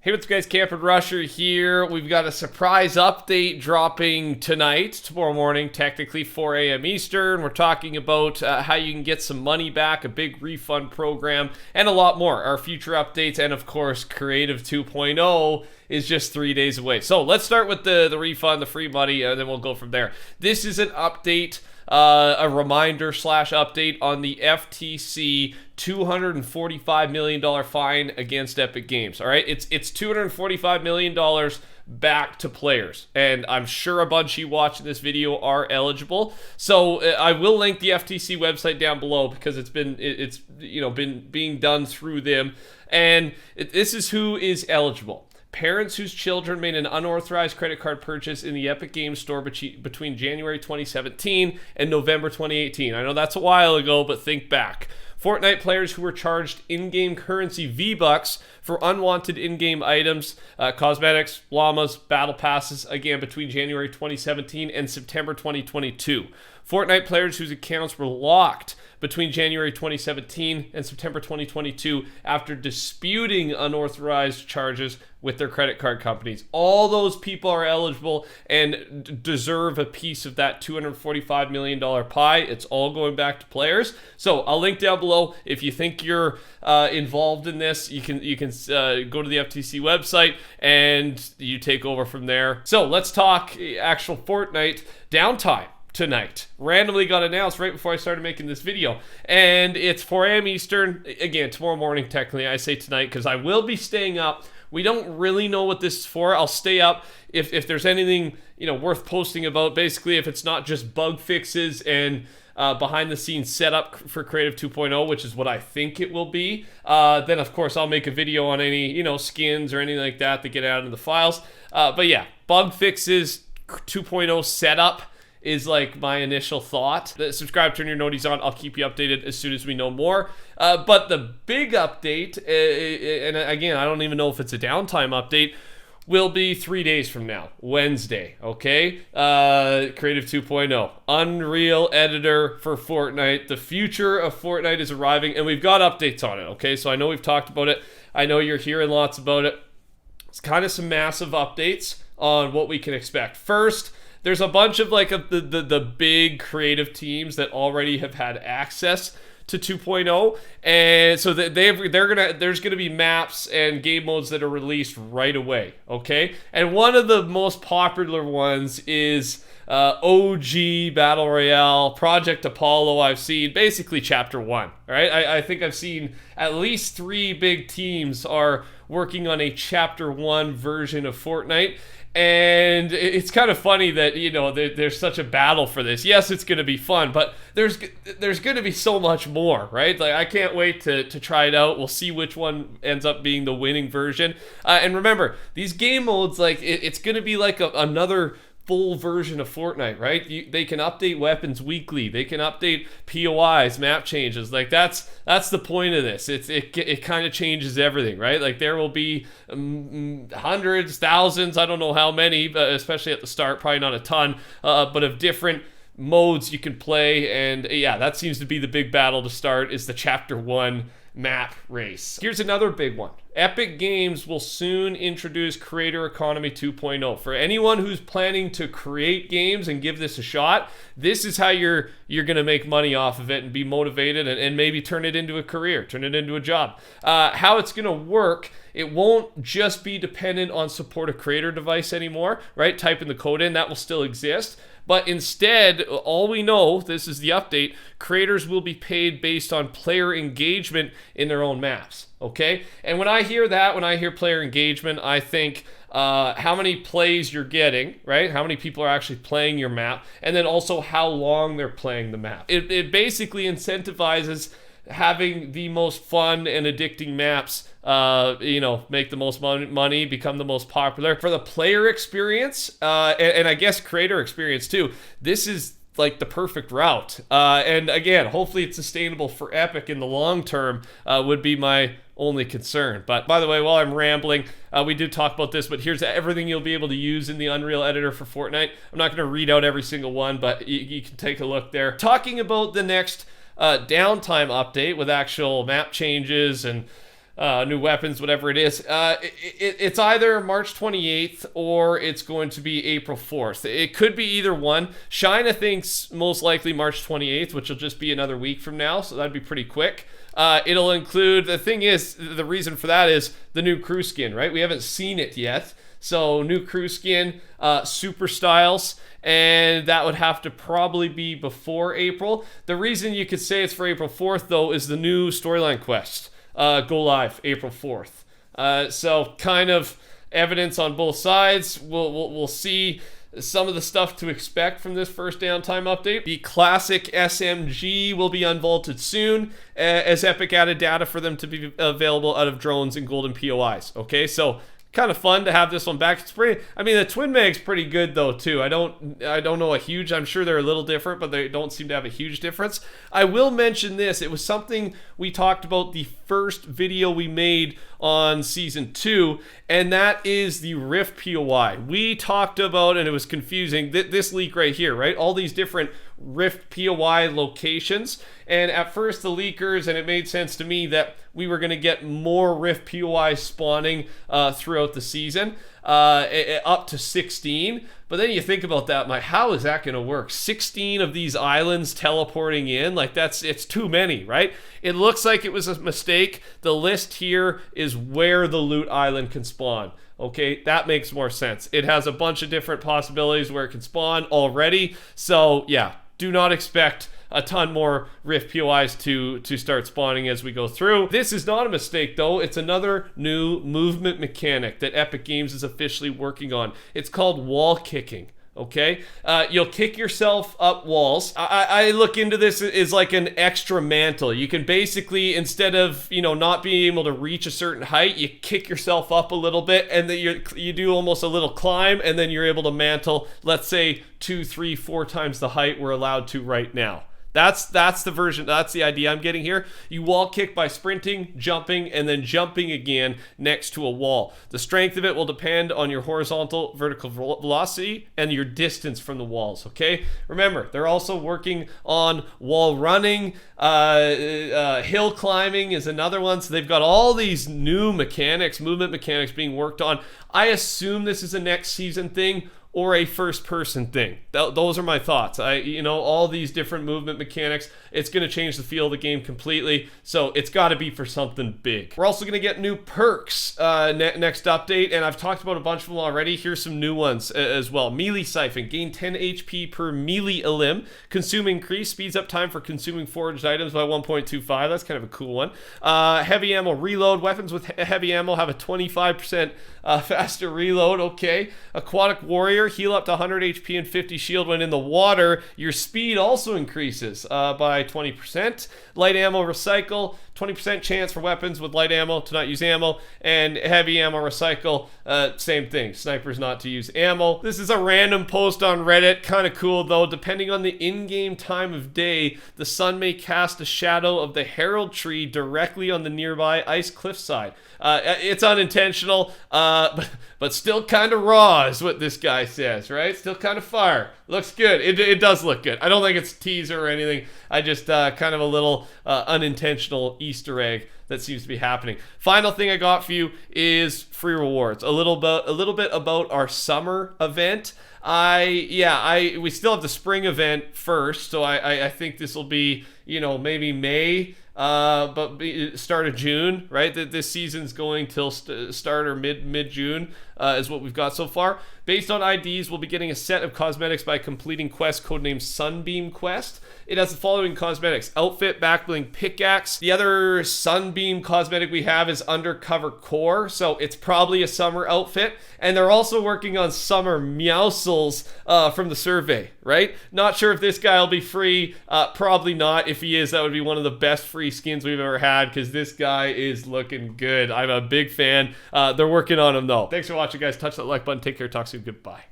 Hey, what's up guys, TheCampingRusher here. We've got a surprise update dropping tonight, tomorrow morning, technically 4 a.m. Eastern. We're talking about how you can get some money back, a big refund program, and a lot more. Our future updates, and of course, Creative 2.0 is just 3 days away. So let's start with the refund, the free money, and then we'll go from there. This is an update, a reminder slash update on the FTC $245 million fine against Epic Games. All right, it's $245 million back to players, and I'm sure a bunch of you watching this video are eligible. So I will link the FTC website down below because it's been being done through them, and this is who is eligible. Parents whose children made an unauthorized credit card purchase in the Epic Games Store between January 2017 and November 2018. I know that's a while ago, but think back. Fortnite players who were charged in-game currency V-Bucks for unwanted in-game items, cosmetics, llamas, battle passes, again, between January 2017 and September 2022. Fortnite players whose accounts were locked between January 2017 and September 2022 after disputing unauthorized charges with their credit card companies. All those people are eligible and deserve a piece of that $245 million pie. It's all going back to players. So I'll link down below. If you think you're involved in this, you can go to the FTC website and you take over from there. So let's talk actual Fortnite downtime. Tonight randomly got announced right before I started making this video, and it's 4 a.m. Eastern. Again, tomorrow morning, technically. I say tonight because I will be staying up. We don't really know what this is for. I'll stay up if there's anything worth posting about. Basically, if it's not just bug fixes and behind the scenes setup for Creative 2.0, which is what I think it will be, then of course I'll make a video on any skins or anything like that get out of the files. But yeah, bug fixes, 2.0 setup is like my initial thought. Subscribe, turn your noties on. I'll keep you updated as soon as we know more. But the big update, and again, I don't even know if it's a downtime update, will be 3 days from now, Wednesday, okay? Creative 2.0, Unreal Editor for Fortnite. The future of Fortnite is arriving, and we've got updates on it, okay? So I know we've talked about it. I know you're hearing lots about it. It's kind of some massive updates on what we can expect. First, there's a bunch of the big creative teams that already have had access to 2.0, and so there's gonna be maps and game modes that are released right away. Okay, and one of the most popular ones is OG Battle Royale, Project Apollo. I've seen basically Chapter 1. All right, I think I've seen at least 3 big teams are working on a Chapter 1 version of Fortnite. And it's kind of funny that there's such a battle for this. Yes, it's going to be fun, but there's going to be so much more, right? Like, I can't wait to try it out. We'll see which one ends up being the winning version. And remember, these game modes, it's going to be like another full version of Fortnite, right? They can update weapons weekly. They can update POIs, map changes. That's the point of this. It kind of changes everything, right? Like, there will be hundreds, thousands, I don't know how many, but especially at the start, probably not a ton, but of different modes you can play. And yeah, that seems to be the big battle to start, is the Chapter 1 map race. Here's another big one. Epic Games will soon introduce Creator Economy 2.0. For anyone who's planning to create games and give this a shot, this is how you're going to make money off of it and be motivated and maybe turn it into a career, turn it into a job. How it's going to work, it won't just be dependent on support a creator device anymore, right? Typing the code in, that will still exist. But instead, all we know, this is the update, creators will be paid based on player engagement in their own maps, okay? And when I hear that, when I hear player engagement, I think how many plays you're getting, right? How many people are actually playing your map, and then also how long they're playing the map. It basically incentivizes having the most fun and addicting maps, make the most money, become the most popular. For the player experience, and I guess creator experience too, this is like the perfect route. And again, hopefully it's sustainable for Epic in the long term, would be my only concern. But by the way, while I'm rambling, we did talk about this, but here's everything you'll be able to use in the Unreal Editor for Fortnite. I'm not going to read out every single one, but you can take a look there. Talking about the next downtime update with actual map changes and new weapons, whatever it is. It's either March 28th or it's going to be April 4th. It could be either one. China thinks most likely March 28th, which will just be another week from now, so that'd be pretty quick. It'll include, the thing is, the reason for that is the new crew skin, right? We haven't seen it yet. So new crew skin, super styles, and that would have to probably be before April. The reason you could say it's for April 4th, though, is the new storyline quest. Go live April 4th. So kind of evidence on both sides. We'll see some of the stuff to expect from this first downtime update. The classic SMG will be unvaulted soon, as Epic added data for them to be available out of drones and golden POIs. Okay, so kind of fun to have this one back. It's pretty, I mean, the twin mag's pretty good though too. I don't know a huge, I'm sure they're a little different, but they don't seem to have a huge difference. I will mention this. It was something we talked about the first video we made on season 2, and that is the Rift POI. We talked about, and it was confusing, this leak right here, right? All these different Rift POI locations, and at first the leakers, and it made sense to me that we were going to get more Rift POI spawning throughout the season, up to 16. But then you think about that, like, how is that going to work? 16 of these islands teleporting in, like it's too many, right? It looks like it was a mistake. The list here is where the loot island can spawn. Okay, that makes more sense. It has a bunch of different possibilities where it can spawn already. So yeah, do not expect a ton more Rift POIs to start spawning as we go through. This is not a mistake though. It's another new movement mechanic that Epic Games is officially working on. It's called wall kicking. Okay, you'll kick yourself up walls. I look into this as like an extra mantle. You can basically, instead of, you know, not being able to reach a certain height, you kick yourself up a little bit, and then you do almost a little climb, and then you're able to mantle, let's say 2, 3, 4 times the height we're allowed to right now. That's the version, that's the idea I'm getting here. You wall kick by sprinting, jumping, and then jumping again next to a wall. The strength of it will depend on your horizontal, vertical velocity and your distance from the walls, okay? Remember, they're also working on wall running. Hill climbing is another one. So they've got all these new mechanics, movement mechanics being worked on. I assume this is a next season thing or a first-person thing. Those are my thoughts. All these different movement mechanics, it's going to change the feel of the game completely, so it's got to be for something big. We're also going to get new perks next update, and I've talked about a bunch of them already. Here's some new ones as well. Melee Siphon, gain 10 HP per melee elim. Consume increase, speeds up time for consuming foraged items by 1.25. That's kind of a cool one. Heavy ammo reload. Weapons with heavy ammo have a 25% faster reload. Okay. Aquatic Warrior, heal up to 100 HP and 50 shield when in the water. Your speed also increases by 20%. Light ammo recycle, 20% chance for weapons with light ammo to not use ammo, and heavy ammo recycle, same thing, snipers not to use ammo. This is a random post on Reddit, kind of cool though. Depending on the in-game time of day, the sun may cast a shadow of the Herald tree directly on the nearby ice cliffside. It's unintentional, but still kind of raw is what this guy says, right? Still kind of fire. Looks good. It does look good. I don't think it's a teaser or anything. I just kind of a little unintentional Easter egg that seems to be happening. Final thing I got for you is free rewards. A little bit about our summer event. We still have the spring event first, so I think this will be, maybe May. But start of June, right? This season's going till start or mid-June is what we've got so far. Based on IDs, we'll be getting a set of cosmetics by completing quest codenamed Sunbeam Quest. It has the following cosmetics: outfit, backbling, pickaxe. The other Sunbeam cosmetic we have is Undercover Core, so it's probably a summer outfit. And they're also working on summer Meowscles from the survey, right? Not sure if this guy will be free. Probably not. If he is, that would be one of the best free skins we've ever had, because this guy is looking good. I'm a big fan. They're working on him though. Thanks for watching, guys. Touch that like button. Take care. Talk soon. Goodbye.